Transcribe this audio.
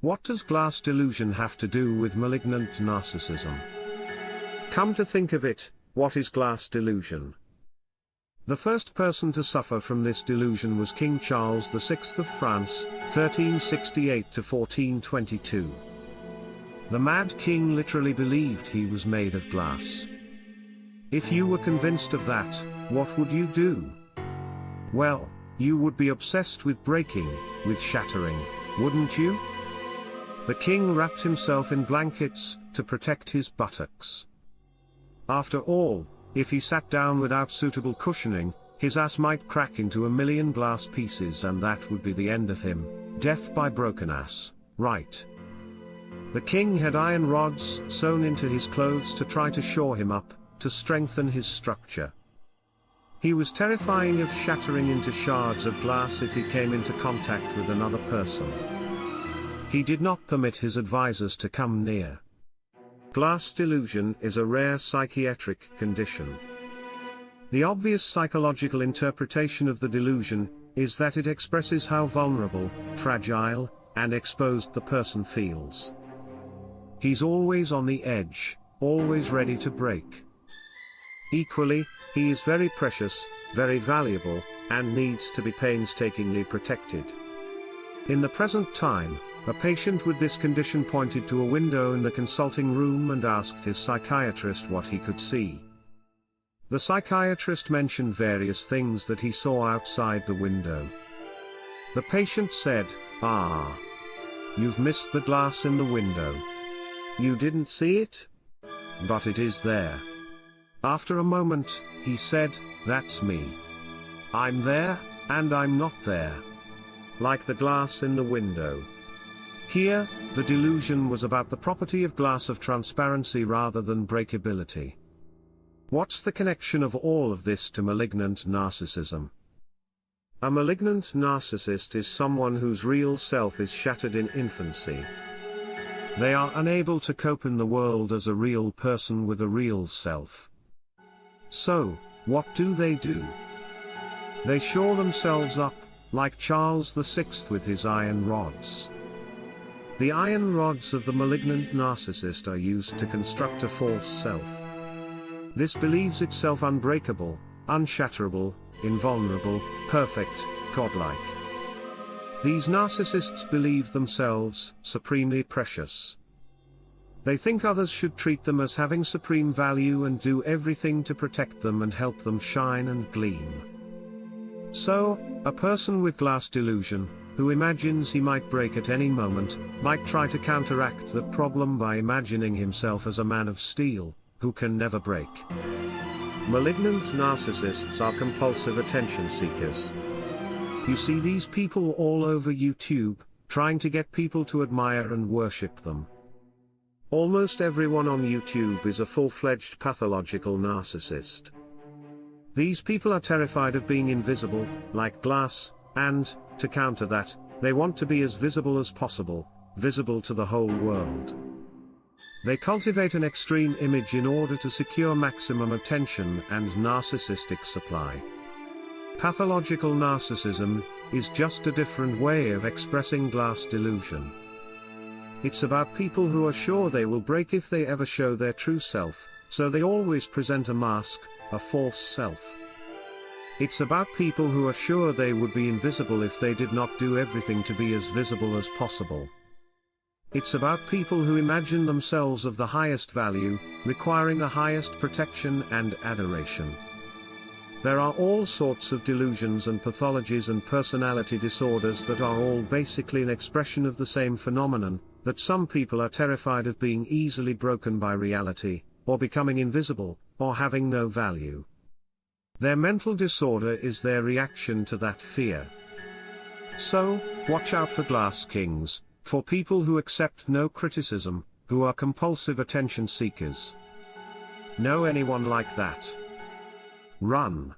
What does glass delusion have to do with malignant narcissism? Come to think of it, what is glass delusion? The first person to suffer from this delusion was King Charles VI of France, 1368 to 1422. The mad king literally believed he was made of glass. If you were convinced of that, what would you do? Well, you would be obsessed with breaking, with shattering, wouldn't you? The king wrapped himself in blankets to protect his buttocks. After all, if he sat down without suitable cushioning, his ass might crack into a million glass pieces and that would be the end of him, death by broken ass, right? The king had iron rods sewn into his clothes to try to shore him up, to strengthen his structure. He was terrifying of shattering into shards of glass if he came into contact with another person. He did not permit his advisors to come near. Glass delusion is a rare psychiatric condition. The obvious psychological interpretation of the delusion is that it expresses how vulnerable, fragile, and exposed the person feels. He's always on the edge, always ready to break. Equally, he is very precious, very valuable, and needs to be painstakingly protected. In the present time, a patient with this condition pointed to a window in the consulting room and asked his psychiatrist what he could see. The psychiatrist mentioned various things that he saw outside the window. The patient said, "Ah, you've missed the glass in the window. You didn't see it? But it is there." After a moment, he said, "That's me. I'm there, and I'm not there. Like the glass in the window." Here, the delusion was about the property of glass of transparency rather than breakability. What's the connection of all of this to malignant narcissism? A malignant narcissist is someone whose real self is shattered in infancy. They are unable to cope in the world as a real person with a real self. So, what do? They shore themselves up, like Charles VI with his iron rods. The iron rods of the malignant narcissist are used to construct a false self. This believes itself unbreakable, unshatterable, invulnerable, perfect, godlike. These narcissists believe themselves supremely precious. They think others should treat them as having supreme value and do everything to protect them and help them shine and gleam. So, a person with glass delusion, who imagines he might break at any moment, might try to counteract the problem by imagining himself as a man of steel, who can never break. Malignant narcissists are compulsive attention seekers. You see these people all over YouTube, trying to get people to admire and worship them. Almost everyone on YouTube is a full-fledged pathological narcissist. These people are terrified of being invisible, like glass, and, to counter that, they want to be as visible as possible, visible to the whole world. They cultivate an extreme image in order to secure maximum attention and narcissistic supply. Pathological narcissism is just a different way of expressing glass delusion. It's about people who are sure they will break if they ever show their true self, so they always present a mask, a false self. It's about people who are sure they would be invisible if they did not do everything to be as visible as possible. It's about people who imagine themselves of the highest value, requiring the highest protection and adoration. There are all sorts of delusions and pathologies and personality disorders that are all basically an expression of the same phenomenon, that some people are terrified of being easily broken by reality, or becoming invisible, or having no value. Their mental disorder is their reaction to that fear. So, watch out for glass kings, for people who accept no criticism, who are compulsive attention seekers. Know anyone like that? Run.